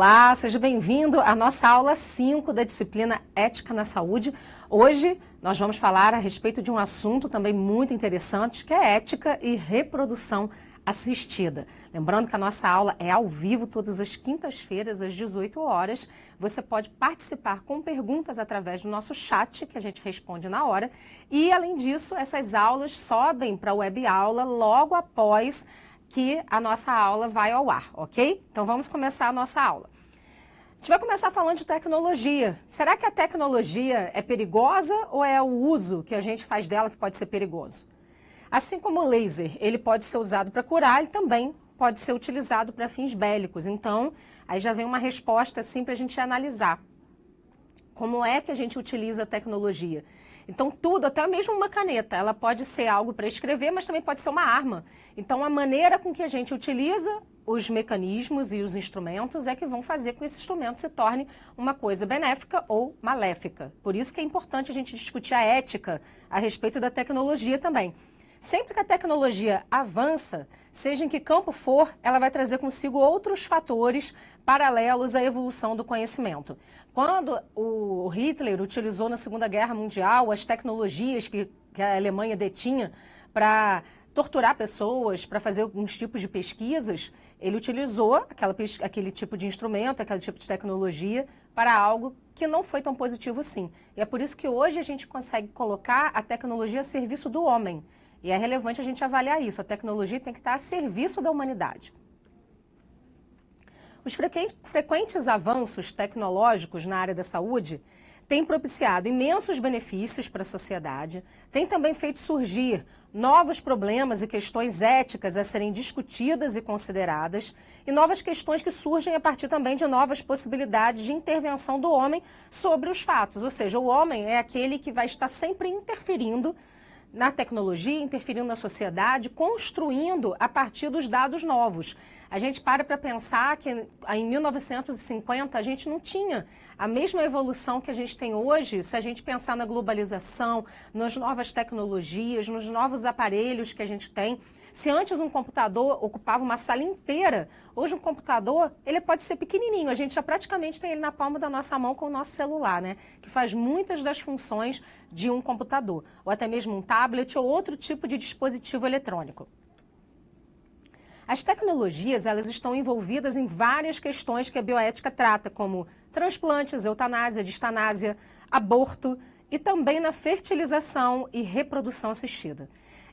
Olá, seja bem-vindo à nossa aula 5 da disciplina Ética na Saúde. Hoje nós vamos falar a respeito de um assunto também muito interessante, que é ética e reprodução assistida. Lembrando que a nossa aula é ao vivo todas as quintas-feiras, às 18 horas. Você pode participar com perguntas através do nosso chat, que a gente responde na hora. E, além disso, essas aulas sobem para a web aula logo após que a nossa aula vai ao ar, ok? Então vamos começar a nossa aula. A gente vai começar falando de tecnologia. Será que a tecnologia é perigosa ou é o uso que a gente faz dela que pode ser perigoso? Assim como o laser, ele pode ser usado para curar, ele também pode ser utilizado para fins bélicos. Então, aí já vem uma resposta assim para a gente analisar. Como é que a gente utiliza a tecnologia? Então, tudo, até mesmo uma caneta, ela pode ser algo para escrever, mas também pode ser uma arma. Então, a maneira com que a gente utiliza os mecanismos e os instrumentos é que vão fazer com que esse instrumento se torne uma coisa benéfica ou maléfica. Por isso que é importante a gente discutir a ética a respeito da tecnologia também. Sempre que a tecnologia avança, seja em que campo for, ela vai trazer consigo outros fatores paralelos à evolução do conhecimento. Quando o Hitler utilizou na Segunda Guerra Mundial as tecnologias que a Alemanha detinha para torturar pessoas, para fazer alguns tipos de pesquisas, ele utilizou aquele tipo de instrumento, aquele tipo de tecnologia para algo que não foi tão positivo assim. E é por isso que hoje a gente consegue colocar a tecnologia a serviço do homem. E é relevante a gente avaliar isso. A tecnologia tem que estar a serviço da humanidade. Os frequentes avanços tecnológicos na área da saúde têm propiciado imensos benefícios para a sociedade, têm também feito surgir novos problemas e questões éticas a serem discutidas e consideradas, e novas questões que surgem a partir também de novas possibilidades de intervenção do homem sobre os fatos. Ou seja, o homem é aquele que vai estar sempre interferindo na tecnologia, interferindo na sociedade, construindo a partir dos dados novos. A gente para pensar que em 1950 a gente não tinha a mesma evolução que a gente tem hoje, se a gente pensar na globalização, nas novas tecnologias, nos novos aparelhos que a gente tem. Se antes um computador ocupava uma sala inteira, hoje um computador ele pode ser pequenininho. A gente já praticamente tem ele na palma da nossa mão com o nosso celular, né? Que faz muitas das funções de um computador, ou até mesmo um tablet ou outro tipo de dispositivo eletrônico. As tecnologias, elas estão envolvidas em várias questões que a bioética trata, como transplantes, eutanásia, distanásia, aborto e também na fertilização e reprodução assistida.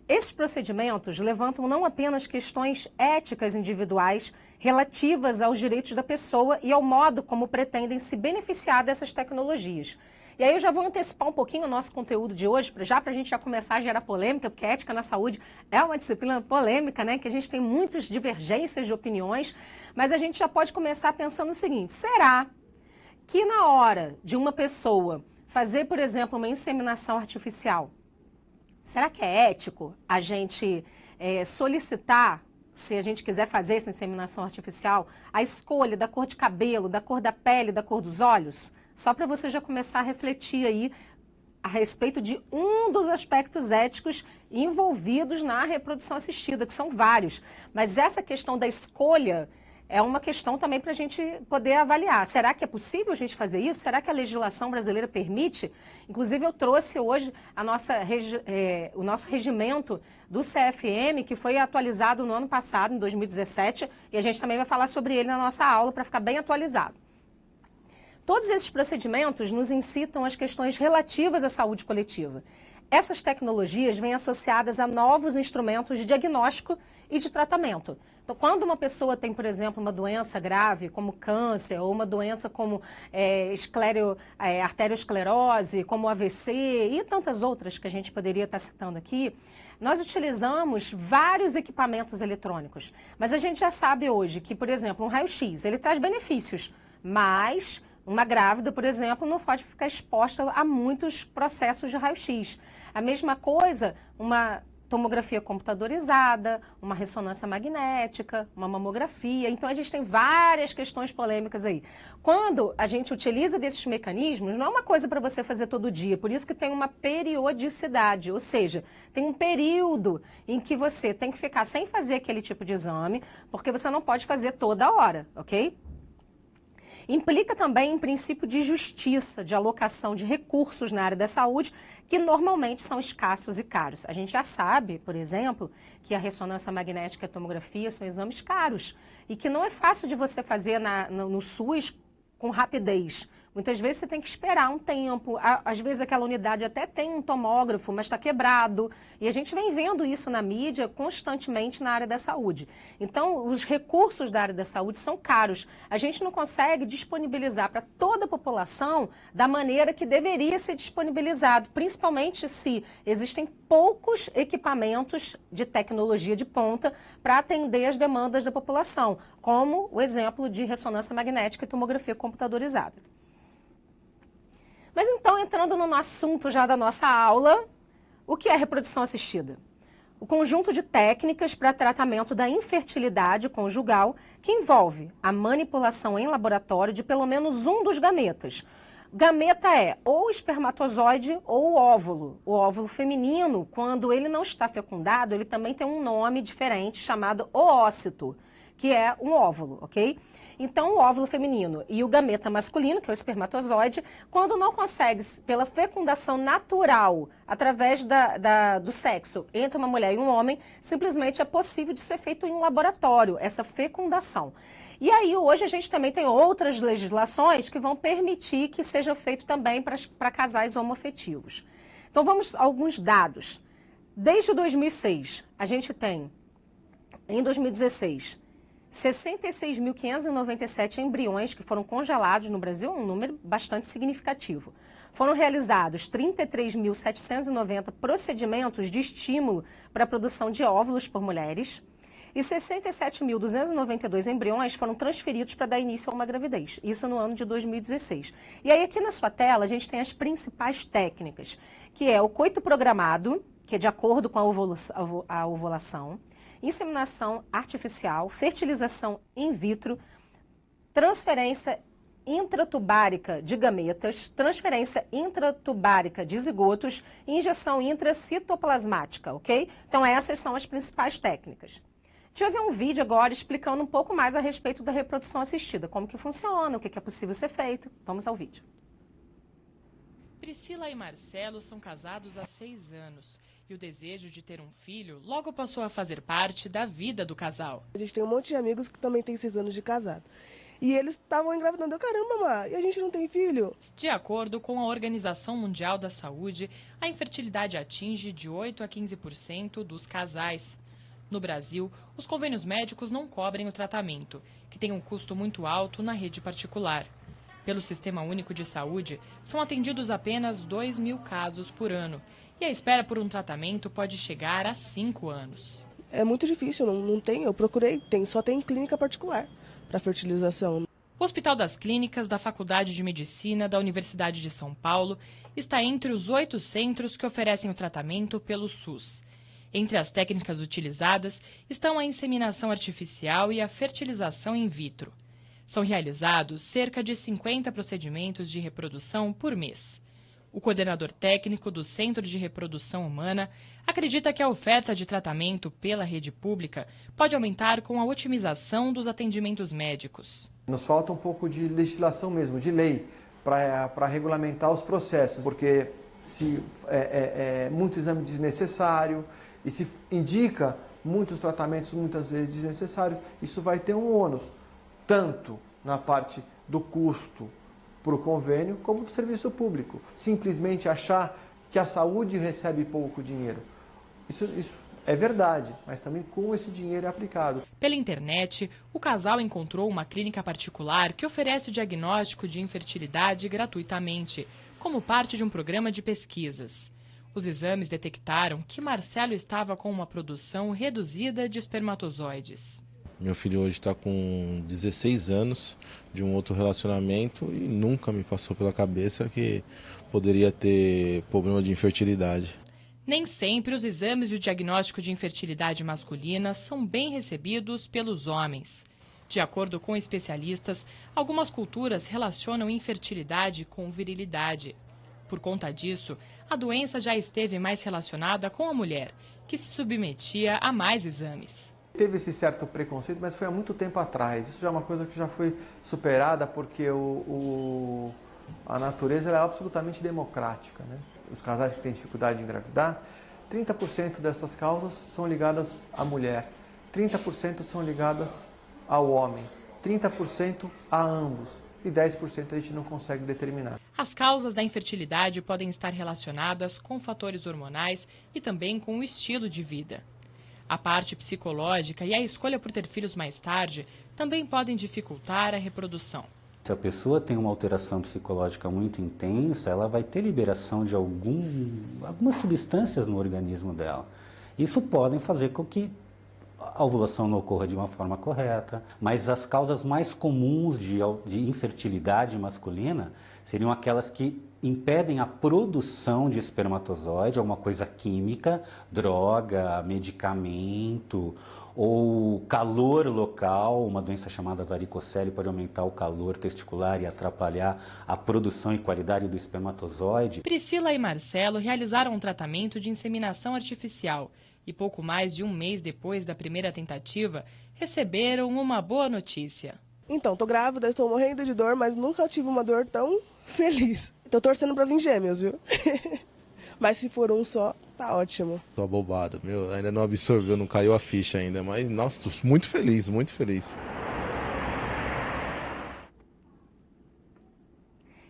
Esses procedimentos levantam não apenas questões éticas individuais relativas aos direitos da pessoa e ao modo como pretendem se beneficiar dessas tecnologias. E aí eu já vou antecipar um pouquinho o nosso conteúdo de hoje, já para a gente já começar a gerar polêmica, porque a ética na saúde é uma disciplina polêmica, né? Que a gente tem muitas divergências de opiniões, mas a gente já pode começar pensando o seguinte: será que na hora de uma pessoa fazer, por exemplo, uma inseminação artificial, será que é ético a gente solicitar, se a gente quiser fazer essa inseminação artificial, a escolha da cor de cabelo, da cor da pele, da cor dos olhos? Só para você já começar a refletir aí a respeito de um dos aspectos éticos envolvidos na reprodução assistida, que são vários. Mas essa questão da escolha é uma questão também para a gente poder avaliar. Será que é possível a gente fazer isso? Será que a legislação brasileira permite? Inclusive, eu trouxe hoje o nosso regimento do CFM, que foi atualizado no ano passado, em 2017, e a gente também vai falar sobre ele na nossa aula para ficar bem atualizado. Todos esses procedimentos nos incitam às questões relativas à saúde coletiva. Essas tecnologias vêm associadas a novos instrumentos de diagnóstico e de tratamento. Então, quando uma pessoa tem, por exemplo, uma doença grave, como câncer, ou uma doença como arteriosclerose, como AVC e tantas outras que a gente poderia estar citando aqui, nós utilizamos vários equipamentos eletrônicos. Mas a gente já sabe hoje que, por exemplo, um raio-x, ele traz benefícios, mas uma grávida, por exemplo, não pode ficar exposta a muitos processos de raio-x. A mesma coisa, uma tomografia computadorizada, uma ressonância magnética, uma mamografia. Então, a gente tem várias questões polêmicas aí. Quando a gente utiliza desses mecanismos, não é uma coisa para você fazer todo dia, por isso que tem uma periodicidade, ou seja, tem um período em que você tem que ficar sem fazer aquele tipo de exame, porque você não pode fazer toda hora, ok? Implica também em princípio de justiça, de alocação de recursos na área da saúde, que normalmente são escassos e caros. A gente já sabe, por exemplo, que a ressonância magnética e a tomografia são exames caros e que não é fácil de você fazer no SUS com rapidez. Muitas vezes você tem que esperar um tempo, às vezes aquela unidade até tem um tomógrafo, mas está quebrado. E a gente vem vendo isso na mídia constantemente na área da saúde. Então, os recursos da área da saúde são caros. A gente não consegue disponibilizar para toda a população da maneira que deveria ser disponibilizado, principalmente se existem poucos equipamentos de tecnologia de ponta para atender as demandas da população, como o exemplo de ressonância magnética e tomografia computadorizada. Mas então, entrando no assunto já da nossa aula, o que é reprodução assistida? O conjunto de técnicas para tratamento da infertilidade conjugal que envolve a manipulação em laboratório de pelo menos um dos gametas. Gameta é ou o espermatozoide ou o óvulo. O óvulo feminino, quando ele não está fecundado, ele também tem um nome diferente chamado oócito, que é um óvulo, ok? Então, o óvulo feminino e o gameta masculino, que é o espermatozoide, quando não consegue, pela fecundação natural, através do sexo entre uma mulher e um homem, simplesmente é possível de ser feito em laboratório, essa fecundação. E aí, hoje, a gente também tem outras legislações que vão permitir que seja feito também para casais homoafetivos. Então, vamos a alguns dados. Desde 2006, a gente tem, em 2016, 66.597 embriões que foram congelados no Brasil, um número bastante significativo. Foram realizados 33.790 procedimentos de estímulo para a produção de óvulos por mulheres e 67.292 embriões foram transferidos para dar início a uma gravidez, isso no ano de 2016. E aí aqui na sua tela a gente tem as principais técnicas, que é o coito programado, que é de acordo com a ovulação, inseminação artificial, fertilização in vitro, transferência intratubárica de gametas, transferência intratubárica de zigotos e injeção intracitoplasmática, ok? Então essas são as principais técnicas. A gente vai ver um vídeo agora explicando um pouco mais a respeito da reprodução assistida, como que funciona, o que é possível ser feito. Vamos ao vídeo. Priscila e Marcelo são casados há 6 anos. E o desejo de ter um filho logo passou a fazer parte da vida do casal. A gente tem um monte de amigos que também têm 6 anos de casado. E eles estavam engravidando. Eu, caramba, Má, e a gente não tem filho? De acordo com a Organização Mundial da Saúde, a infertilidade atinge de 8% a 15% dos casais. No Brasil, os convênios médicos não cobrem o tratamento, que tem um custo muito alto na rede particular. Pelo Sistema Único de Saúde, são atendidos apenas 2.000 casos por ano. E a espera por um tratamento pode chegar a 5 anos. É muito difícil, não tem, eu procurei, só tem clínica particular para fertilização. O Hospital das Clínicas da Faculdade de Medicina da Universidade de São Paulo está entre os 8 centros que oferecem o tratamento pelo SUS. Entre as técnicas utilizadas estão a inseminação artificial e a fertilização in vitro. São realizados cerca de 50 procedimentos de reprodução por mês. O coordenador técnico do Centro de Reprodução Humana acredita que a oferta de tratamento pela rede pública pode aumentar com a otimização dos atendimentos médicos. Nos falta um pouco de legislação mesmo, de lei, para regulamentar os processos, porque se é muito exame desnecessário e se indica muitos tratamentos muitas vezes desnecessários, isso vai ter um ônus, tanto na parte do custo para o convênio, como do serviço público. Simplesmente achar que a saúde recebe pouco dinheiro. Isso é verdade, mas também como esse dinheiro é aplicado. Pela internet, o casal encontrou uma clínica particular que oferece o diagnóstico de infertilidade gratuitamente, como parte de um programa de pesquisas. Os exames detectaram que Marcelo estava com uma produção reduzida de espermatozoides. Meu filho hoje está com 16 anos de um outro relacionamento e nunca me passou pela cabeça que poderia ter problema de infertilidade. Nem sempre os exames e o diagnóstico de infertilidade masculina são bem recebidos pelos homens. De acordo com especialistas, algumas culturas relacionam infertilidade com virilidade. Por conta disso, a doença já esteve mais relacionada com a mulher, que se submetia a mais exames. teve esse certo preconceito, mas foi há muito tempo atrás. Isso já é uma coisa que já foi superada, porque a natureza ela é absolutamente democrática, né? Os casais que têm dificuldade de engravidar, 30% dessas causas são ligadas à mulher, 30% são ligadas ao homem, 30% a ambos e 10% a gente não consegue determinar. As causas da infertilidade podem estar relacionadas com fatores hormonais e também com o estilo de vida. A parte psicológica e a escolha por ter filhos mais tarde também podem dificultar a reprodução. Se a pessoa tem uma alteração psicológica muito intensa, ela vai ter liberação de algumas substâncias no organismo dela. Isso pode fazer com que a ovulação não ocorra de uma forma correta, mas as causas mais comuns de infertilidade masculina seriam aquelas que impedem a produção de espermatozoide, alguma coisa química, droga, medicamento, ou calor local, uma doença chamada varicocele pode aumentar o calor testicular e atrapalhar a produção e qualidade do espermatozoide. Priscila e Marcelo realizaram um tratamento de inseminação artificial e pouco mais de um mês depois da primeira tentativa, receberam uma boa notícia. Então, tô grávida, estou morrendo de dor, mas nunca tive uma dor tão feliz. Tô torcendo pra vir gêmeos, viu? Mas se for um só, tá ótimo. Tô abobado, ainda não absorveu, não caiu a ficha ainda, mas nossa, tô muito feliz, muito feliz.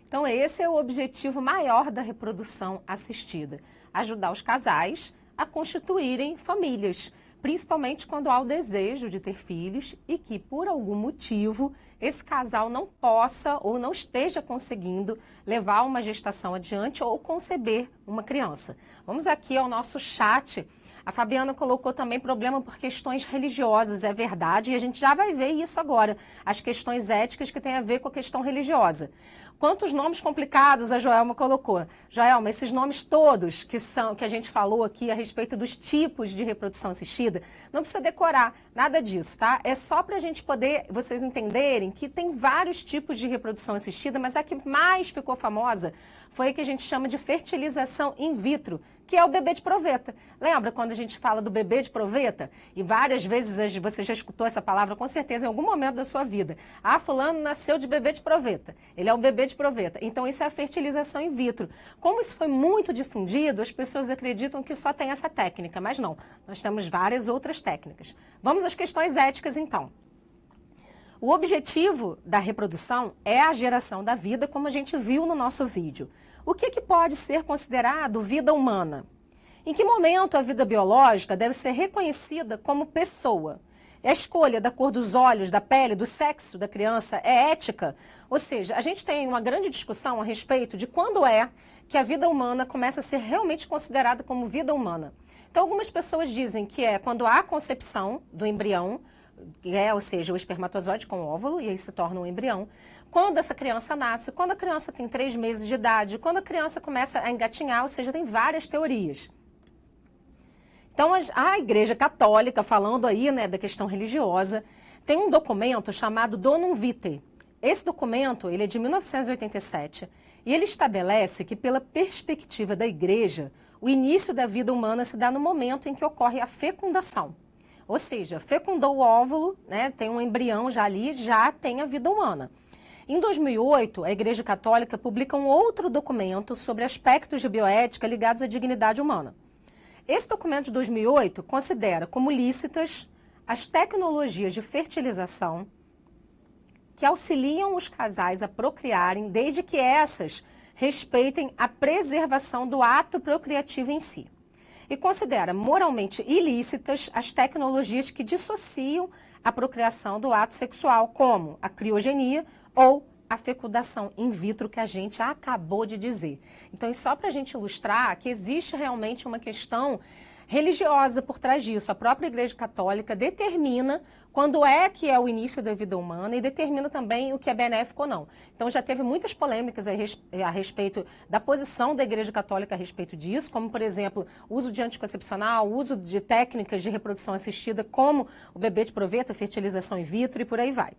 Então esse é o objetivo maior da reprodução assistida, ajudar os casais a constituírem famílias, principalmente quando há o desejo de ter filhos e que, por algum motivo, esse casal não possa ou não esteja conseguindo levar uma gestação adiante ou conceber uma criança. Vamos aqui ao nosso chat. A Fabiana colocou também problema por questões religiosas, é verdade, e a gente já vai ver isso agora, as questões éticas que têm a ver com a questão religiosa. Quantos nomes complicados a Joelma colocou. Joelma, esses nomes todos que a gente falou aqui a respeito dos tipos de reprodução assistida, não precisa decorar nada disso, tá? É só para a gente poder, vocês entenderem que tem vários tipos de reprodução assistida, mas a que mais ficou famosa foi a que a gente chama de fertilização in vitro, que é o bebê de proveta. Lembra quando a gente fala do bebê de proveta? E várias vezes você já escutou essa palavra, com certeza, em algum momento da sua vida. Ah, fulano nasceu de bebê de proveta. Ele é um bebê de proveta. Então, isso é a fertilização in vitro. Como isso foi muito difundido, as pessoas acreditam que só tem essa técnica, mas não. Nós temos várias outras técnicas. Vamos às questões éticas, então. O objetivo da reprodução é a geração da vida, como a gente viu no nosso vídeo. O que pode ser considerado vida humana? Em que momento a vida biológica deve ser reconhecida como pessoa? A escolha da cor dos olhos, da pele, do sexo da criança é ética? Ou seja, a gente tem uma grande discussão a respeito de quando é que a vida humana começa a ser realmente considerada como vida humana. Então, algumas pessoas dizem que é quando há a concepção do embrião, ou seja, o espermatozoide com o óvulo, e aí se torna um embrião. Quando essa criança nasce, quando a criança tem 3 meses de idade, quando a criança começa a engatinhar, ou seja, tem várias teorias. Então, a Igreja Católica, falando aí, né, da questão religiosa, tem um documento chamado Donum Vitae. Esse documento, ele é de 1987, e ele estabelece que, pela perspectiva da Igreja, o início da vida humana se dá no momento em que ocorre a fecundação. Ou seja, fecundou o óvulo, né, tem um embrião já ali, já tem a vida humana. Em 2008, a Igreja Católica publica um outro documento sobre aspectos de bioética ligados à dignidade humana. Esse documento de 2008 considera como lícitas as tecnologias de fertilização que auxiliam os casais a procriarem, desde que essas respeitem a preservação do ato procriativo em si. E considera moralmente ilícitas as tecnologias que dissociam a procriação do ato sexual, como a criogenia ou a fecundação in vitro, que a gente acabou de dizer. Então, só para a gente ilustrar que existe realmente uma questão religiosa por trás disso. A própria Igreja Católica determina quando é que é o início da vida humana e determina também o que é benéfico ou não. Então, já teve muitas polêmicas a respeito da posição da Igreja Católica a respeito disso, como, por exemplo, o uso de anticoncepcional, o uso de técnicas de reprodução assistida, como o bebê de proveta, fertilização in vitro e por aí vai.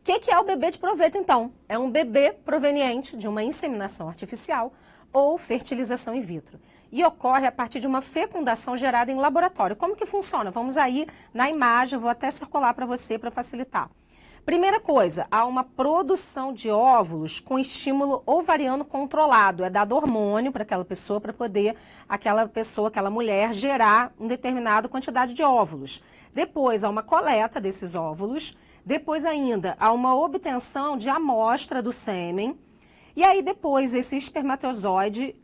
que é o bebê de proveta, então? É um bebê proveniente de uma inseminação artificial ou fertilização in vitro. E ocorre a partir de uma fecundação gerada em laboratório. Como que funciona? Vamos aí na imagem, vou até circular para você para facilitar. Primeira coisa, há uma produção de óvulos com estímulo ovariano controlado. É dado hormônio para aquela pessoa, para poder aquela mulher, gerar uma determinada quantidade de óvulos. Depois, há uma coleta desses óvulos. Depois ainda, há uma obtenção de amostra do sêmen. E aí depois, esse espermatozoide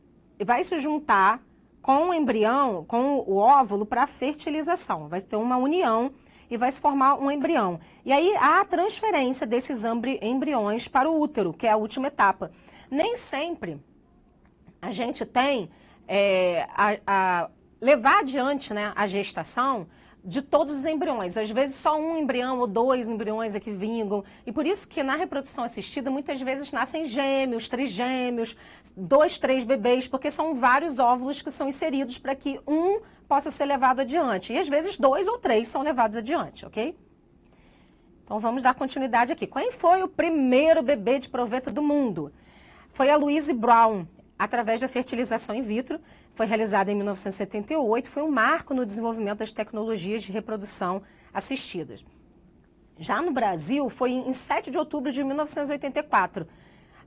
vai se juntar com o embrião, com o óvulo, para a fertilização. Vai ter uma união e vai se formar um embrião. E aí há a transferência desses embriões para o útero, que é a última etapa. Nem sempre a gente tem levar adiante, né, a gestação de todos os embriões. Às vezes só um embrião ou 2 embriões é que vingam. E por isso que na reprodução assistida muitas vezes nascem gêmeos, trigêmeos, 2, 3 bebês, porque são vários óvulos que são inseridos para que um possa ser levado adiante. E às vezes 2 ou 3 são levados adiante, ok? Então vamos dar continuidade aqui. Quem foi o primeiro bebê de proveta do mundo? Foi a Louise Brown, através da fertilização in vitro. Foi realizada em 1978, foi um marco no desenvolvimento das tecnologias de reprodução assistidas. Já no Brasil, foi em 7 de outubro de 1984.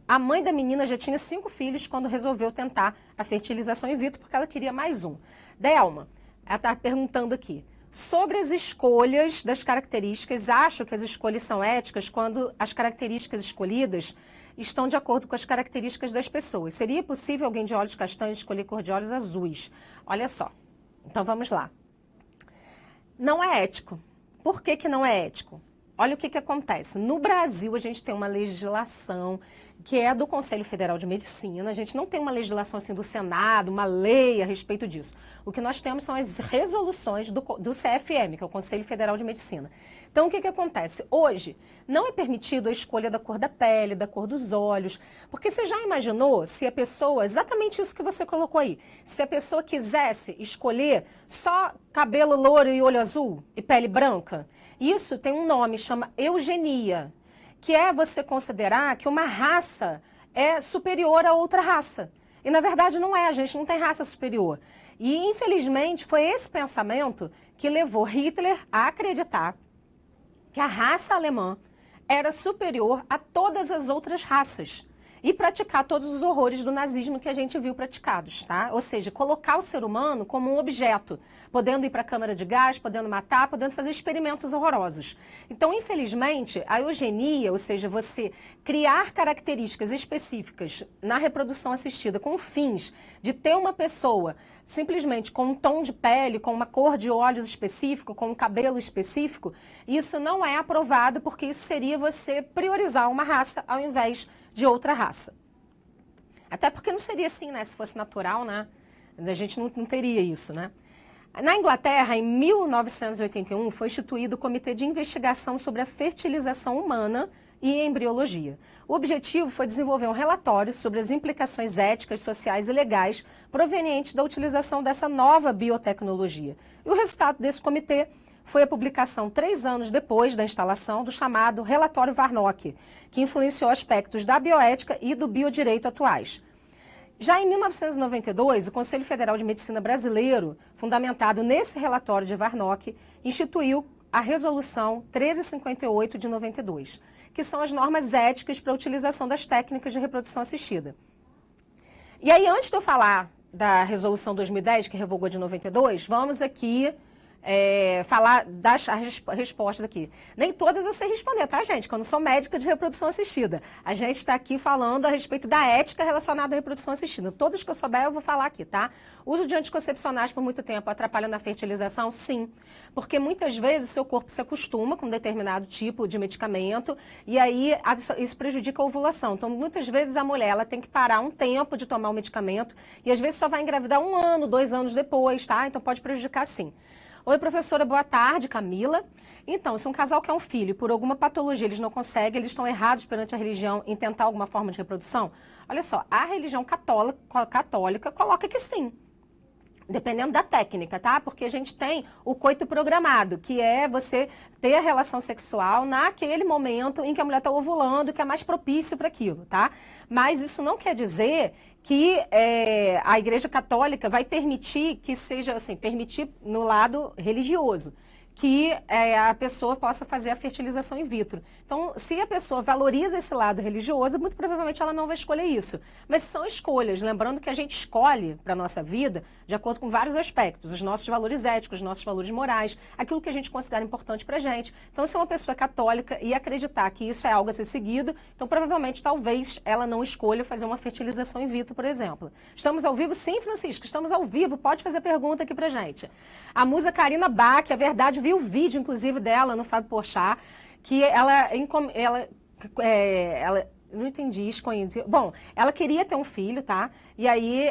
A mãe da menina já tinha 5 filhos quando resolveu tentar a fertilização in vitro, porque ela queria mais um. Delma, ela está perguntando aqui, sobre as escolhas das características, acho que as escolhas são éticas quando as características escolhidas estão de acordo com as características das pessoas. Seria possível alguém de olhos castanhos escolher cor de olhos azuis? Olha só. Então vamos lá. Não é ético. Por que que não é ético? Olha o que acontece. No Brasil, a gente tem uma legislação que é do Conselho Federal de Medicina. A gente não tem uma legislação assim do Senado, uma lei a respeito disso. O que nós temos são as resoluções do CFM, que é o Conselho Federal de Medicina. Então, o que acontece? Hoje, não é permitido a escolha da cor da pele, da cor dos olhos, porque você já imaginou se a pessoa, exatamente isso que você colocou aí, se a pessoa quisesse escolher só cabelo louro e olho azul e pele branca? Isso tem um nome, chama eugenia, que é você considerar que uma raça é superior a outra raça. E, na verdade, não é, a gente não tem raça superior. E, infelizmente, foi esse pensamento que levou Hitler a acreditar que a raça alemã era superior a todas as outras raças e praticar todos os horrores do nazismo que a gente viu praticados, tá? Ou seja, colocar o ser humano como um objeto, podendo ir para a câmara de gás, podendo matar, podendo fazer experimentos horrorosos. Então, infelizmente, a eugenia, ou seja, você criar características específicas na reprodução assistida com fins de ter uma pessoa simplesmente com um tom de pele, com uma cor de olhos específico, com um cabelo específico, isso não é aprovado porque isso seria você priorizar uma raça ao invés de outra raça. Até porque não seria assim, né? Se fosse natural, né? A gente não teria isso, né? Na Inglaterra, em 1981, foi instituído o Comitê de Investigação sobre a Fertilização Humana e Embriologia. O objetivo foi desenvolver um relatório sobre as implicações éticas, sociais e legais provenientes da utilização dessa nova biotecnologia. E o resultado desse comitê foi a publicação 3 anos depois da instalação do chamado Relatório Warnock, que influenciou aspectos da bioética e do biodireito atuais. Já em 1992, o Conselho Federal de Medicina Brasileiro, fundamentado nesse relatório de Warnock, instituiu a Resolução 1358 de 92, que são as normas éticas para a utilização das técnicas de reprodução assistida. E aí, antes de eu falar da Resolução 2010, que revogou de 92, vamos aqui falar das respostas aqui. Nem todas eu sei responder, tá, gente? Quando sou médica de reprodução assistida. A gente está aqui falando a respeito da ética relacionada à reprodução assistida. Todas que eu souber eu vou falar aqui, tá? Uso de anticoncepcionais por muito tempo atrapalha na fertilização? Sim. Porque muitas vezes o seu corpo se acostuma com um determinado tipo de medicamento e aí isso prejudica a ovulação. Então, muitas vezes a mulher ela tem que parar um tempo de tomar o medicamento e às vezes só vai engravidar 1 ano, 2 anos depois, tá? Então pode prejudicar sim. Oi, professora, boa tarde, Camila. Então, se um casal quer um filho e por alguma patologia eles não conseguem, eles estão errados perante a religião em tentar alguma forma de reprodução? Olha só, a religião católica coloca que sim. Dependendo da técnica, tá? Porque a gente tem o coito programado, que é você ter a relação sexual naquele momento em que a mulher está ovulando, que é mais propício para aquilo, tá? Mas isso não quer dizer que a Igreja Católica vai permitir que seja assim, permitir no lado religioso, que a pessoa possa fazer a fertilização in vitro. Então, se a pessoa valoriza esse lado religioso, muito provavelmente ela não vai escolher isso. Mas são escolhas, lembrando que a gente escolhe para a nossa vida de acordo com vários aspectos, os nossos valores éticos, os nossos valores morais, aquilo que a gente considera importante para a gente. Então, se uma pessoa é católica e acreditar que isso é algo a ser seguido, então provavelmente, talvez, ela não escolha fazer uma fertilização in vitro, por exemplo. Estamos ao vivo? Sim, Francisco, estamos ao vivo. Pode fazer pergunta aqui pra gente. A musa Karina Bach, é verdade, vi o vídeo, inclusive, dela no Fábio Porchat, que ela não entendi, desconheci. Bom, ela queria ter um filho, tá? E aí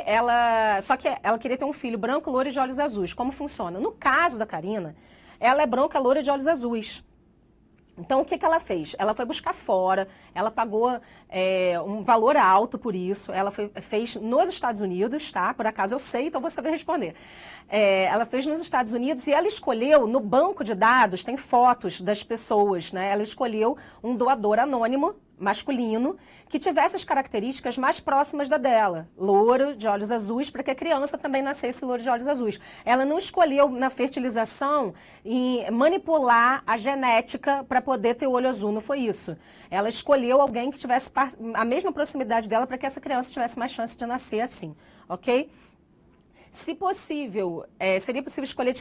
só que ela queria ter um filho branco, loiro e de olhos azuis. Como funciona? No caso da Karina, ela é branca, loira e de olhos azuis. Então, o que ela fez? Ela foi buscar fora, ela pagou um valor alto por isso, ela fez nos Estados Unidos, tá? Por acaso eu sei, então vou saber responder. Ela fez nos Estados Unidos e ela escolheu, no banco de dados, tem fotos das pessoas, né? Ela escolheu um doador anônimo, masculino, que tivesse as características mais próximas da dela, louro, de olhos azuis, para que a criança também nascesse louro de olhos azuis. Ela não escolheu na fertilização manipular a genética para poder ter o olho azul, não foi isso. Ela escolheu alguém que tivesse a mesma proximidade dela para que essa criança tivesse mais chance de nascer assim, ok? Se possível, seria possível escolher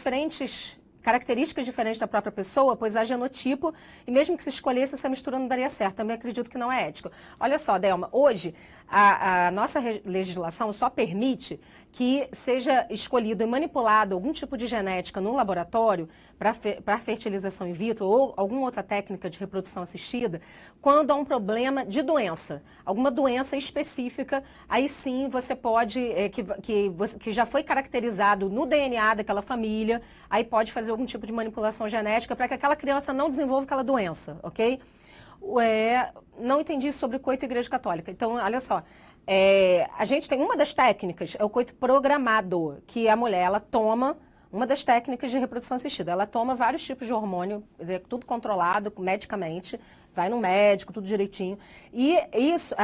características diferentes da própria pessoa, pois há genotipo, e mesmo que se escolhesse, essa mistura não daria certo. Também acredito que não é ético. Olha só, Delma, hoje a nossa legislação só permite que seja escolhido e manipulado algum tipo de genética no laboratório para fertilização in vitro ou alguma outra técnica de reprodução assistida, quando há um problema de doença, alguma doença específica, aí sim você pode, que já foi caracterizado no DNA daquela família, aí pode fazer algum tipo de manipulação genética para que aquela criança não desenvolva aquela doença, ok? Não entendi sobre coito e Igreja Católica. Então, olha só, a gente tem uma das técnicas, é o coito programado, que a mulher, ela toma, uma das técnicas de reprodução assistida, ela toma vários tipos de hormônio, tudo controlado medicamente, vai no médico, tudo direitinho, e isso,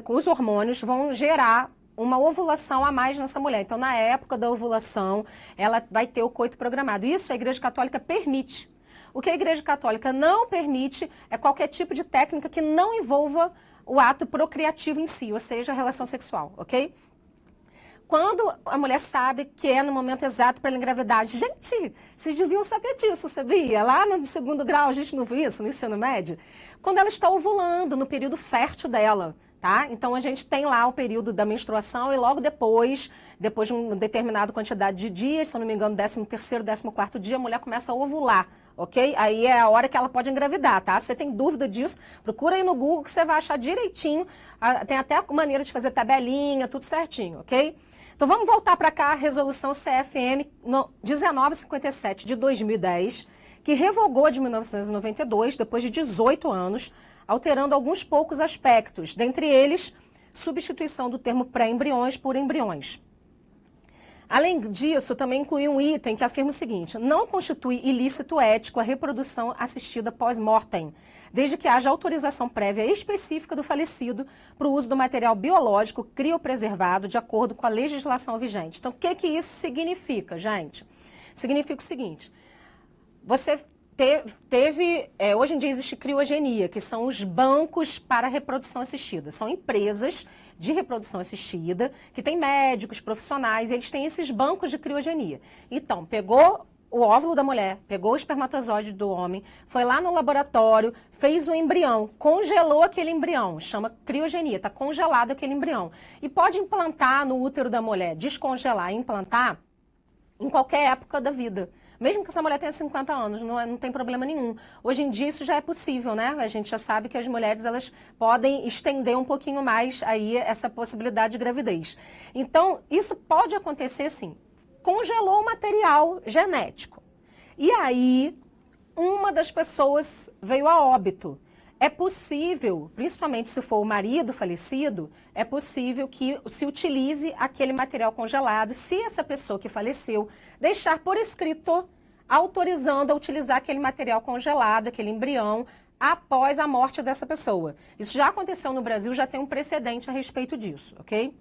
os hormônios vão gerar uma ovulação a mais nessa mulher. Então, na época da ovulação, ela vai ter o coito programado. Isso a Igreja Católica permite. O que a Igreja Católica não permite é qualquer tipo de técnica que não envolva o ato procriativo em si, ou seja, a relação sexual, ok? Quando a mulher sabe que é no momento exato para ela engravidar, gente, vocês deviam saber disso, sabia? Lá no 2º grau a gente não viu isso no ensino médio. Quando ela está ovulando, no período fértil dela, tá? Então a gente tem lá o período da menstruação e logo depois de uma determinada quantidade de dias, se eu não me engano, 13º, 14º dia, a mulher começa a ovular, ok? Aí é a hora que ela pode engravidar, tá? Se você tem dúvida disso, procura aí no Google que você vai achar direitinho. Tem até a maneira de fazer tabelinha, tudo certinho, ok? Então vamos voltar para cá, a resolução CFM 1957 de 2010, que revogou de 1992, depois de 18 anos, alterando alguns poucos aspectos, dentre eles, substituição do termo pré-embriões por embriões. Além disso, também inclui um item que afirma o seguinte: não constitui ilícito ético a reprodução assistida pós-mortem, desde que haja autorização prévia específica do falecido para o uso do material biológico criopreservado de acordo com a legislação vigente. Então, o que isso significa, gente? Significa o seguinte: você hoje em dia existe criogenia, que são os bancos para reprodução assistida. São empresas de reprodução assistida, que têm médicos, profissionais, e eles têm esses bancos de criogenia. Então, pegou o óvulo da mulher, pegou o espermatozoide do homem, foi lá no laboratório, fez o embrião, congelou aquele embrião, chama criogenia, está congelado aquele embrião. E pode implantar no útero da mulher, descongelar e implantar em qualquer época da vida. Mesmo que essa mulher tenha 50 anos, não tem problema nenhum. Hoje em dia isso já é possível, né? A gente já sabe que as mulheres elas podem estender um pouquinho mais aí essa possibilidade de gravidez. Então, isso pode acontecer sim. Congelou o material genético. E aí, uma das pessoas veio a óbito. é possível, principalmente se for o marido falecido, é possível que se utilize aquele material congelado, se essa pessoa que faleceu deixar por escrito autorizando a utilizar aquele material congelado, aquele embrião, após a morte dessa pessoa. Isso já aconteceu no Brasil, já tem um precedente a respeito disso, ok?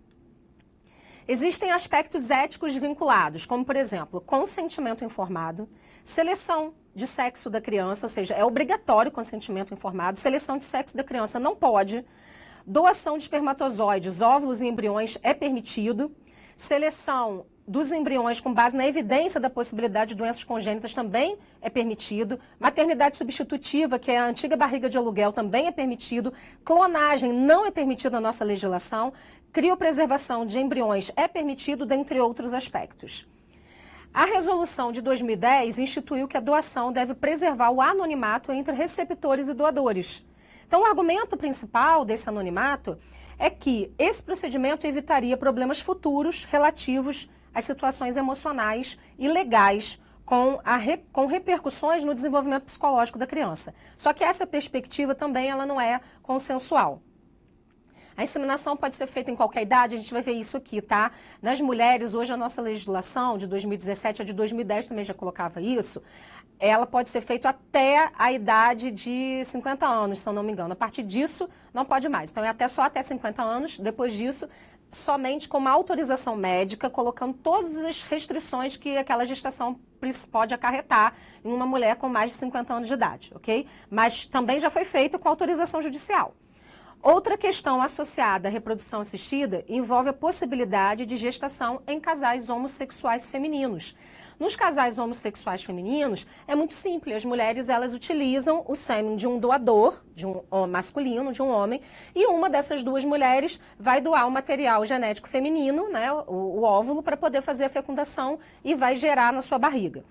Existem aspectos éticos vinculados, como, por exemplo, consentimento informado, seleção de sexo da criança, ou seja, é obrigatório consentimento informado, seleção de sexo da criança não pode, doação de espermatozoides, óvulos e embriões é permitido, seleção dos embriões com base na evidência da possibilidade de doenças congênitas também é permitido, maternidade substitutiva, que é a antiga barriga de aluguel, também é permitido, clonagem não é permitido na nossa legislação, criopreservação de embriões é permitido, dentre outros aspectos. A resolução de 2010 instituiu que a doação deve preservar o anonimato entre receptores e doadores. Então, o argumento principal desse anonimato é que esse procedimento evitaria problemas futuros relativos às situações emocionais e legais com repercussões no desenvolvimento psicológico da criança. Só que essa perspectiva também ela não é consensual. A inseminação pode ser feita em qualquer idade, a gente vai ver isso aqui, tá? Nas mulheres, hoje a nossa legislação de 2017, a de 2010 também já colocava isso, ela pode ser feita até a idade de 50 anos, se eu não me engano. A partir disso, não pode mais. Então, é só até 50 anos, depois disso, somente com uma autorização médica, colocando todas as restrições que aquela gestação pode acarretar em uma mulher com mais de 50 anos de idade, ok? Mas também já foi feito com autorização judicial. Outra questão associada à reprodução assistida envolve a possibilidade de gestação em casais homossexuais femininos. Nos casais homossexuais femininos, é muito simples. As mulheres, elas utilizam o sêmen de um doador, de um masculino, de um homem, e uma dessas duas mulheres vai doar o material genético feminino, né, o óvulo, para poder fazer a fecundação e vai gerar na sua barriga.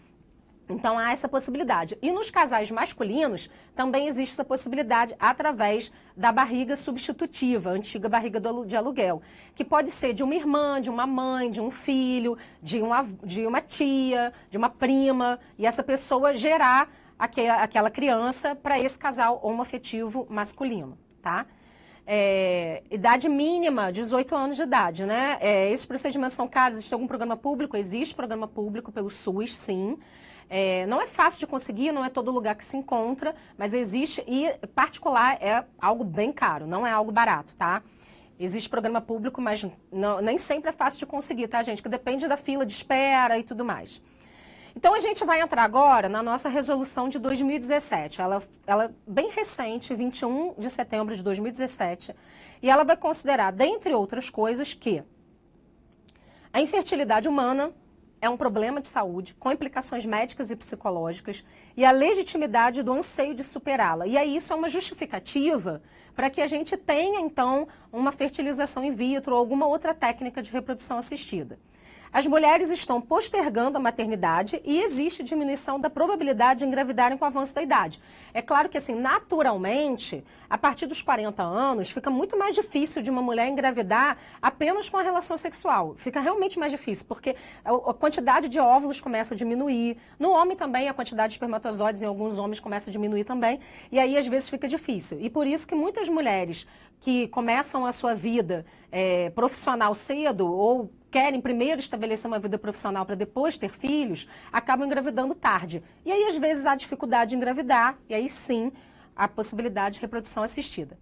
Então, há essa possibilidade. E nos casais masculinos, também existe essa possibilidade através da barriga substitutiva, a antiga barriga de aluguel, que pode ser de uma irmã, de uma mãe, de um filho, de uma tia, de uma prima, e essa pessoa gerar aquela criança para esse casal homoafetivo masculino, tá? Idade mínima, 18 anos de idade, né? Esses procedimentos são caros, existe algum programa público? Existe programa público pelo SUS, sim. Não é fácil de conseguir, não é todo lugar que se encontra, mas existe, e particular é algo bem caro, não é algo barato, tá? Existe programa público, mas nem sempre é fácil de conseguir, tá, gente? Que depende da fila de espera e tudo mais. Então, a gente vai entrar agora na nossa resolução de 2017. Ela é bem recente, 21 de setembro de 2017, e ela vai considerar, dentre outras coisas, que a infertilidade humana é um problema de saúde, com implicações médicas e psicológicas, e a legitimidade do anseio de superá-la. E aí isso é uma justificativa para que a gente tenha, então, uma fertilização in vitro ou alguma outra técnica de reprodução assistida. As mulheres estão postergando a maternidade e existe diminuição da probabilidade de engravidarem com o avanço da idade. É claro que, assim, naturalmente, a partir dos 40 anos, fica muito mais difícil de uma mulher engravidar apenas com a relação sexual. Fica realmente mais difícil, porque a quantidade de óvulos começa a diminuir. No homem também, a quantidade de espermatozoides em alguns homens começa a diminuir também. E aí, às vezes, fica difícil. E por isso que muitas mulheres que começam a sua vida profissional cedo ou querem primeiro estabelecer uma vida profissional para depois ter filhos, acabam engravidando tarde. E aí, às vezes, há dificuldade de engravidar, e aí sim, a possibilidade de reprodução assistida.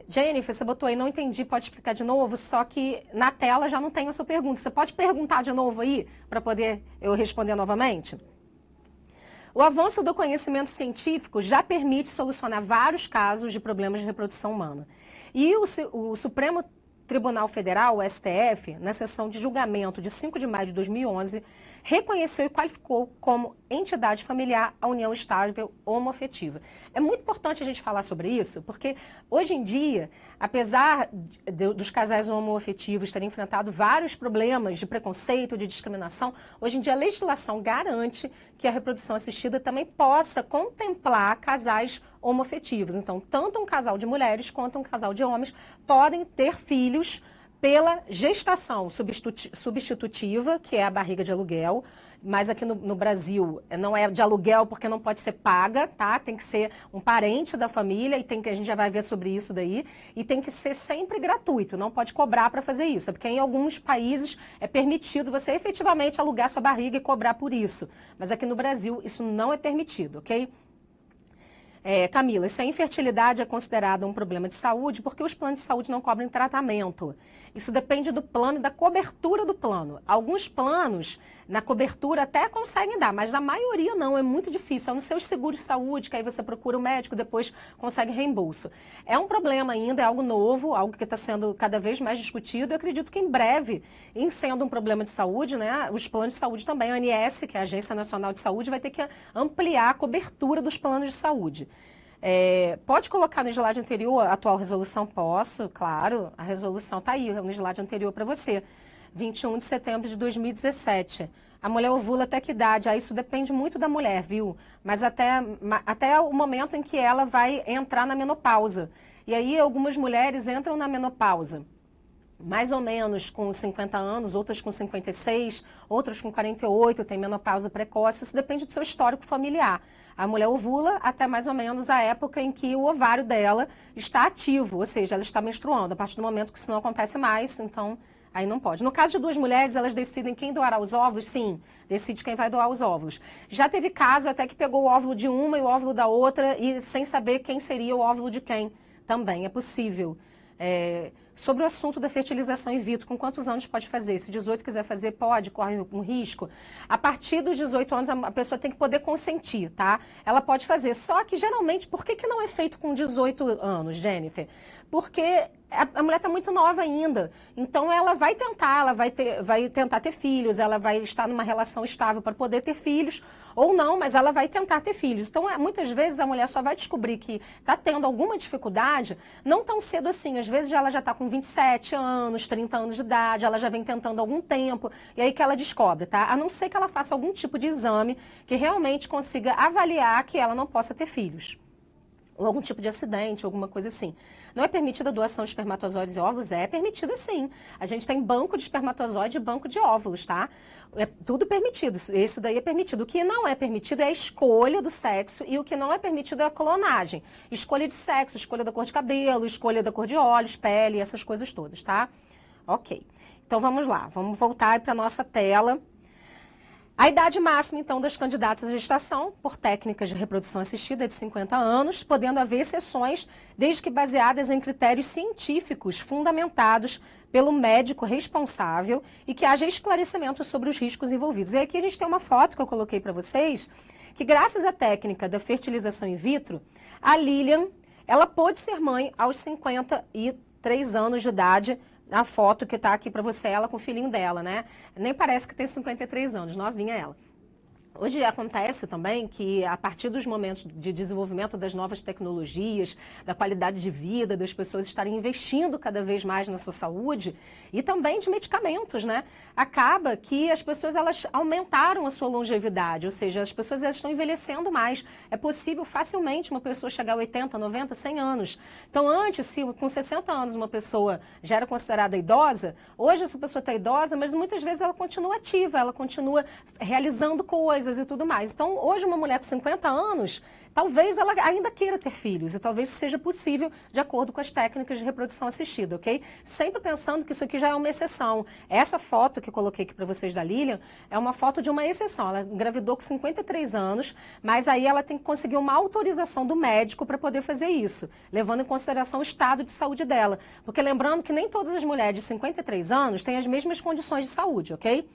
Jennifer, você botou aí, não entendi, pode explicar de novo, só que na tela já não tem a sua pergunta. Você pode perguntar de novo aí, para poder eu responder novamente? O avanço do conhecimento científico já permite solucionar vários casos de problemas de reprodução humana. E o Supremo Tribunal Federal, o STF, na sessão de julgamento de 5 de maio de 2011, reconheceu e qualificou como entidade familiar a união estável homoafetiva. É muito importante a gente falar sobre isso, porque hoje em dia, apesar dos casais homoafetivos terem enfrentado vários problemas de preconceito, de discriminação, hoje em dia a legislação garante que a reprodução assistida também possa contemplar casais homoafetivos. Então, tanto um casal de mulheres quanto um casal de homens podem ter filhos pela gestação substitutiva, que é a barriga de aluguel, mas aqui no Brasil não é de aluguel porque não pode ser paga, tá? Tem que ser um parente da família e a gente já vai ver sobre isso daí, e tem que ser sempre gratuito, não pode cobrar para fazer isso, porque em alguns países é permitido você efetivamente alugar sua barriga e cobrar por isso, mas aqui no Brasil isso não é permitido, ok? Camila, se a infertilidade é considerada um problema de saúde, por que os planos de saúde não cobrem tratamento? Isso depende do plano e da cobertura do plano. Alguns planos, na cobertura, até conseguem dar, mas na maioria não, é muito difícil. É nos seus seguros de saúde, que aí você procura o médico, depois consegue reembolso. É um problema ainda, é algo novo, algo que está sendo cada vez mais discutido. Eu acredito que em breve, em sendo um problema de saúde, né, os planos de saúde também, a ANS, que é a Agência Nacional de Saúde, vai ter que ampliar a cobertura dos planos de saúde. Pode colocar no slide anterior a atual resolução? Posso, claro. A resolução está aí, no slide anterior para você. 21 de setembro de 2017. A mulher ovula até que idade? Isso depende muito da mulher, viu? Mas até o momento em que ela vai entrar na menopausa. E aí algumas mulheres entram na menopausa mais ou menos com 50 anos, outras com 56, outras com 48, tem menopausa precoce, isso depende do seu histórico familiar. A mulher ovula até mais ou menos a época em que o ovário dela está ativo, ou seja, ela está menstruando. A partir do momento que isso não acontece mais, então aí não pode. No caso de duas mulheres, elas decidem quem doará os óvulos, sim, decide quem vai doar os óvulos. Já teve caso até que pegou o óvulo de uma e o óvulo da outra e sem saber quem seria o óvulo de quem, também é possível. Sobre o assunto da fertilização in vitro, com quantos anos pode fazer? Se 18 quiser fazer, pode, corre um risco. A partir dos 18 anos, a pessoa tem que poder consentir, tá? Ela pode fazer. Só que, geralmente, por que não é feito com 18 anos, Jennifer? Porque a mulher está muito nova ainda. Então, ela vai tentar, vai tentar ter filhos, ela vai estar numa relação estável para poder ter filhos, ou não, mas ela vai tentar ter filhos. Então, muitas vezes, a mulher só vai descobrir que está tendo alguma dificuldade, não tão cedo assim. Às vezes, ela já está com 27 anos, 30 anos de idade, ela já vem tentando há algum tempo, e aí que ela descobre, tá? A não ser que ela faça algum tipo de exame que realmente consiga avaliar que ela não possa ter filhos. Ou algum tipo de acidente, alguma coisa assim. Não é permitida a doação de espermatozoides e óvulos? É permitida, sim. A gente tem banco de espermatozoide e banco de óvulos, tá? É tudo permitido. Isso daí é permitido. O que não é permitido é a escolha do sexo, e o que não é permitido é a clonagem. Escolha de sexo, escolha da cor de cabelo, escolha da cor de olhos, pele, essas coisas todas, tá? Ok. Então vamos lá. Vamos voltar para a nossa tela. A idade máxima, então, das candidatas à gestação por técnicas de reprodução assistida é de 50 anos, podendo haver exceções, desde que baseadas em critérios científicos fundamentados pelo médico responsável e que haja esclarecimento sobre os riscos envolvidos. E aqui a gente tem uma foto que eu coloquei para vocês, que graças à técnica da fertilização in vitro, a Lilian, ela pôde ser mãe aos 53 anos de idade. A foto que está aqui para você, ela com o filhinho dela, né? Nem parece que tem 53 anos, novinha ela. Hoje acontece também que, a partir dos momentos de desenvolvimento das novas tecnologias, da qualidade de vida, das pessoas estarem investindo cada vez mais na sua saúde e também de medicamentos, né? Acaba que as pessoas elas aumentaram a sua longevidade, ou seja, as pessoas elas estão envelhecendo mais. É possível facilmente uma pessoa chegar a 80, 90, 100 anos. Então, antes, se com 60 anos uma pessoa já era considerada idosa, hoje essa pessoa está idosa, mas muitas vezes ela continua ativa, ela continua realizando coisas e tudo mais. Então, hoje uma mulher com 50 anos, talvez ela ainda queira ter filhos e talvez isso seja possível de acordo com as técnicas de reprodução assistida, ok? Sempre pensando que isso aqui já é uma exceção. Essa foto que eu coloquei aqui para vocês da Lilian é uma foto de uma exceção. Ela engravidou com 53 anos, mas aí ela tem que conseguir uma autorização do médico para poder fazer isso, levando em consideração o estado de saúde dela. Porque lembrando que nem todas as mulheres de 53 anos têm as mesmas condições de saúde, ok?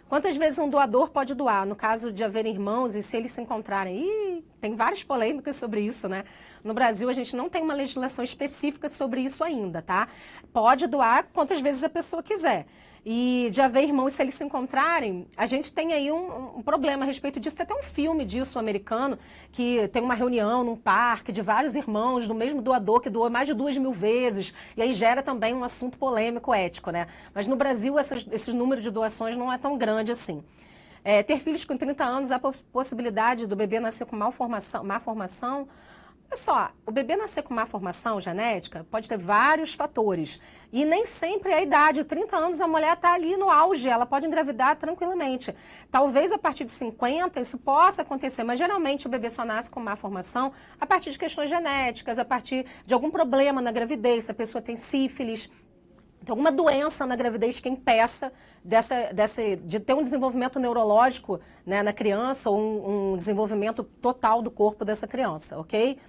Quantas vezes um doador pode doar? No caso de haver irmãos e se eles se encontrarem? Tem várias polêmicas sobre isso, né? No Brasil, a gente não tem uma legislação específica sobre isso ainda, tá? Pode doar quantas vezes a pessoa quiser. E de haver irmãos, se eles se encontrarem, a gente tem aí um problema a respeito disso. Tem até um filme disso, americano, que tem uma reunião num parque de vários irmãos do mesmo doador, que doou mais de 2.000 vezes. E aí gera também um assunto polêmico ético, né? Mas no Brasil, esse número de doações não é tão grande assim. Ter filhos com 30 anos, a possibilidade do bebê nascer com má formação, Olha só, o bebê nascer com má formação genética pode ter vários fatores. E nem sempre é a idade. 30 anos a mulher está ali no auge, ela pode engravidar tranquilamente. Talvez a partir de 50 isso possa acontecer, mas geralmente o bebê só nasce com má formação a partir de questões genéticas, a partir de algum problema na gravidez, se a pessoa tem sífilis, tem alguma doença na gravidez que impeça de ter um desenvolvimento neurológico, né, na criança ou um desenvolvimento total do corpo dessa criança, ok?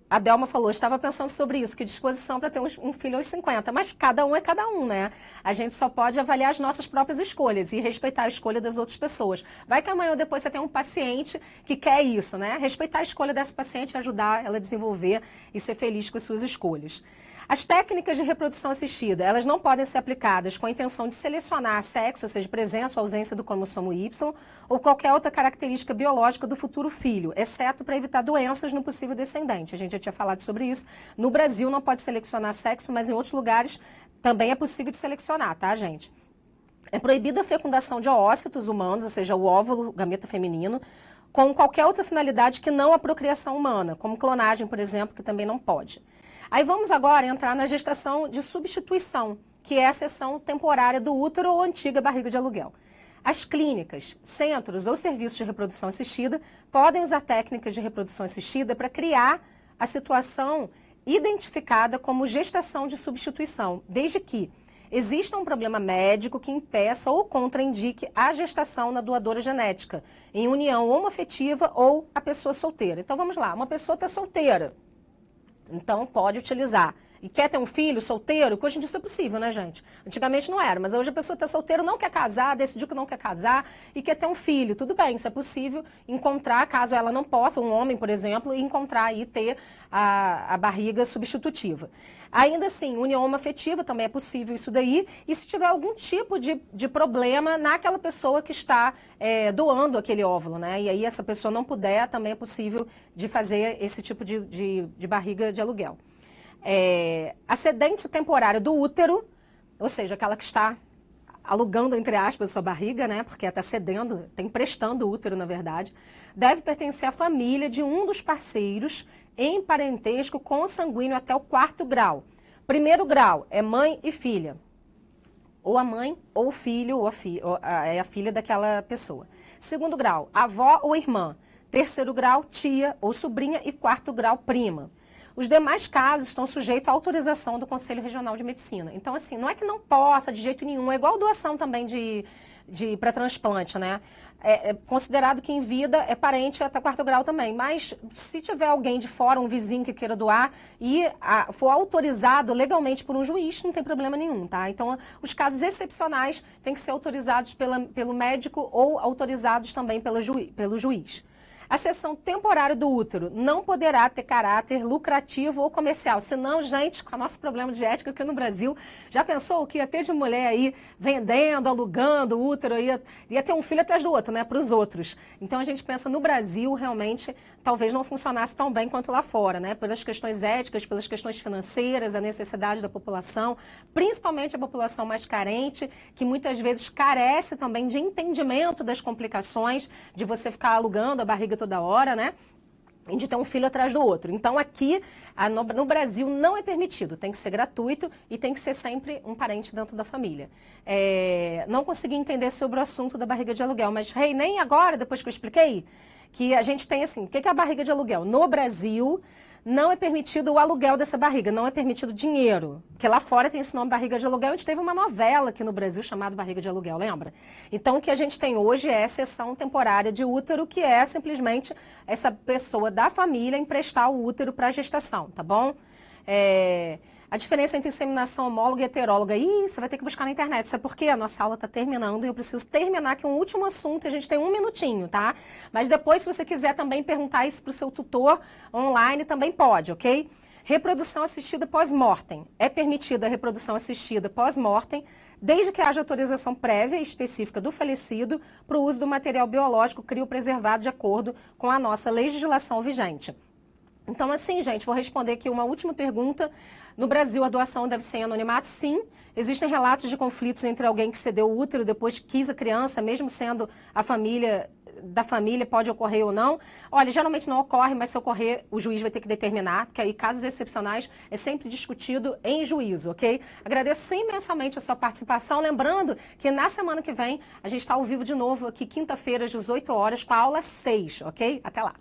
A Delma falou, estava pensando sobre isso, que disposição para ter um filho aos 50, mas cada um é cada um, né? A gente só pode avaliar as nossas próprias escolhas e respeitar a escolha das outras pessoas. Vai que amanhã ou depois você tem um paciente que quer isso, né? Respeitar a escolha dessa paciente e ajudar ela a desenvolver e ser feliz com as suas escolhas. As técnicas de reprodução assistida, elas não podem ser aplicadas com a intenção de selecionar sexo, ou seja, presença ou ausência do cromossomo Y, ou qualquer outra característica biológica do futuro filho, exceto para evitar doenças no possível descendente. A gente já tinha falado sobre isso. No Brasil não pode selecionar sexo, mas em outros lugares também é possível de selecionar, tá, gente? É proibida a fecundação de oócitos humanos, ou seja, o óvulo, o gameta feminino, com qualquer outra finalidade que não a procriação humana, como clonagem, por exemplo, que também não pode. Aí vamos agora entrar na gestação de substituição, que é a seção temporária do útero ou antiga barriga de aluguel. As clínicas, centros ou serviços de reprodução assistida podem usar técnicas de reprodução assistida para criar a situação identificada como gestação de substituição, desde que exista um problema médico que impeça ou contraindique a gestação na doadora genética, em união homoafetiva ou a pessoa solteira. Então vamos lá, uma pessoa está solteira. Então, pode utilizar. E quer ter um filho solteiro, que hoje em dia isso é possível, né, gente? Antigamente não era, mas hoje a pessoa está solteira, não quer casar, decidiu que não quer casar e quer ter um filho. Tudo bem, isso é possível encontrar, caso ela não possa, um homem, por exemplo, encontrar e ter a barriga substitutiva. Ainda assim, união homoafetiva também é possível isso daí. E se tiver algum tipo de problema naquela pessoa que está doando aquele óvulo, né? E aí essa pessoa não puder, também é possível de fazer esse tipo de barriga de aluguel. Acedente temporário do útero, ou seja, aquela que está alugando, entre aspas, sua barriga, né, porque está cedendo, está emprestando o útero, na verdade, deve pertencer à família de um dos parceiros em parentesco consanguíneo até o 4º grau. 1º grau é mãe e filha, ou a mãe, ou o filho, ou é a filha daquela pessoa. 2º grau, avó ou irmã. 3º grau, tia ou sobrinha. E 4º grau, prima. Os demais casos estão sujeitos à autorização do Conselho Regional de Medicina. Então, assim, não é que não possa de jeito nenhum, é igual doação também para transplante, né? É considerado que em vida é parente até 4º grau também. Mas se tiver alguém de fora, um vizinho que queira doar e for autorizado legalmente por um juiz, não tem problema nenhum, tá? Então, os casos excepcionais têm que ser autorizados pelo médico ou autorizados também pelo juiz. A seção temporária do útero não poderá ter caráter lucrativo ou comercial. Senão, gente, com o nosso problema de ética aqui no Brasil, já pensou o que ia ter de mulher aí vendendo, alugando o útero, ia ter um filho atrás do outro, né, para os outros. Então, a gente pensa no Brasil, realmente, talvez não funcionasse tão bem quanto lá fora, né, pelas questões éticas, pelas questões financeiras, a necessidade da população, principalmente a população mais carente, que muitas vezes carece também de entendimento das complicações de você ficar alugando a barriga toda hora, né? E de ter um filho atrás do outro. Então, aqui, no Brasil, não é permitido. Tem que ser gratuito e tem que ser sempre um parente dentro da família. Não consegui entender sobre o assunto da barriga de aluguel, mas, nem agora, depois que eu expliquei, que a gente tem assim, o que é a barriga de aluguel? No Brasil, não é permitido o aluguel dessa barriga, não é permitido dinheiro. Porque lá fora tem esse nome barriga de aluguel, a gente teve uma novela aqui no Brasil chamada Barriga de Aluguel, lembra? Então o que a gente tem hoje é cessão temporária de útero, que é simplesmente essa pessoa da família emprestar o útero para a gestação, tá bom? A diferença entre inseminação homóloga e heteróloga, você vai ter que buscar na internet, sabe por quê? A nossa aula está terminando e eu preciso terminar aqui um último assunto, a gente tem 1 minutinho, tá? Mas depois, se você quiser também perguntar isso para o seu tutor online, também pode, ok? Reprodução assistida pós-mortem. É permitida a reprodução assistida pós-mortem, desde que haja autorização prévia e específica do falecido para o uso do material biológico criopreservado de acordo com a nossa legislação vigente. Então, assim, gente, vou responder aqui uma última pergunta. No Brasil, a doação deve ser em anonimato? Sim. Existem relatos de conflitos entre alguém que cedeu o útero depois que quis a criança, mesmo sendo a família da família pode ocorrer ou não. Olha, geralmente não ocorre, mas se ocorrer, o juiz vai ter que determinar, porque aí casos excepcionais é sempre discutido em juízo, ok? Agradeço imensamente a sua participação, lembrando que na semana que vem a gente está ao vivo de novo aqui, quinta-feira, às 18 horas, com a aula 6, ok? Até lá.